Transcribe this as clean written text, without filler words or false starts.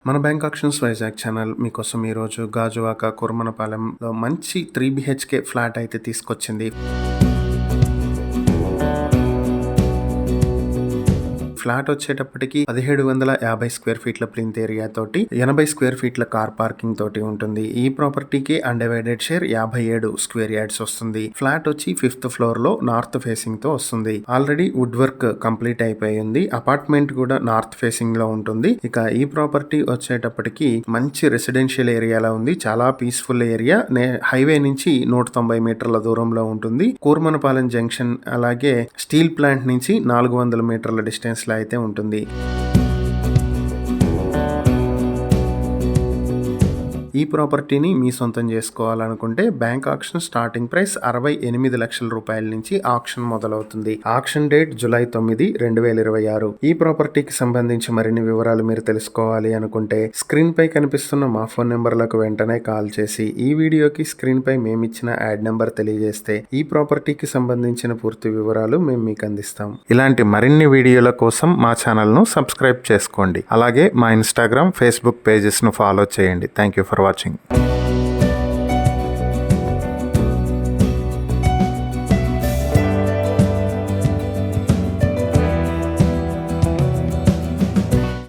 మన bank actions Vizag channel మీకోసం ఈరోజు గాజువాక కుర్మనపాలెంలో మంచి 3 BHK ఫ్లాట్ అయితే తీసుకొచ్చింది. ఫ్లాట్ వచ్చేటప్పటికి 1750 స్క్వేర్ ఫీట్ల ప్లింత్ ఏరియా తోటి 80 స్క్వేర్ ఫీట్ల కార్ పార్కింగ్ తోటి ఉంటుంది. ఈ ప్రాపర్టీకి అన్డివైడెడ్ షేర్ 57 స్క్వేర్ యార్డ్స్ వస్తుంది. ఫ్లాట్ వచ్చి 5th ఫ్లోర్ లో నార్త్ ఫేసింగ్ తో వస్తుంది. ఆల్రెడీ వుడ్ వర్క్ కంప్లీట్ అయిపోయింది. అపార్ట్మెంట్ కూడా నార్త్ ఫేసింగ్ లో ఉంటుంది. ఇక ఈ ప్రాపర్టీ వచ్చేటప్పటికి మంచి రెసిడెన్షియల్ ఏరియాలో ఉంది. చాలా పీస్ఫుల్ ఏరియా. హైవే నుంచి 190 మీటర్ల దూరంలో ఉంటుంది. కూర్మనపాలెం జంక్షన్ అలాగే స్టీల్ ప్లాంట్ నుంచి 400 మీటర్ల డిస్టెన్స్ అయితే ఉంటుంది. ఈ ప్రాపర్టీని మీ సొంతం చేసుకోవాలనుకుంటే బ్యాంక్ ఆక్షన్ స్టార్టింగ్ ప్రైస్ 68 లక్షల రూపాయల నుంచి ఆక్షన్ మొదలవుతుంది. Auction date July 9, 2026. ఈ ప్రాపర్టీకి సంబంధించి మరిన్ని వివరాలు మీరు తెలుసుకోవాలి అనుకుంటే స్క్రీన్ పై కనిపిస్తున్న మా ఫోన్ నెంబర్లకు వెంటనే కాల్ చేసి ఈ వీడియోకి స్క్రీన్ పై మేమిచ్చిన యాడ్ నెంబర్ తెలియజేస్తే ఈ ప్రాపర్టీకి సంబంధించిన పూర్తి వివరాలు మేము మీకు అందిస్తాం. ఇలాంటి మరిన్ని వీడియోల కోసం మా ఛానల్ ను సబ్స్క్రైబ్ చేసుకోండి. అలాగే మా ఇన్స్టాగ్రామ్, ఫేస్బుక్ పేజెస్ ను ఫాలో చేయండి. Thank you for watching.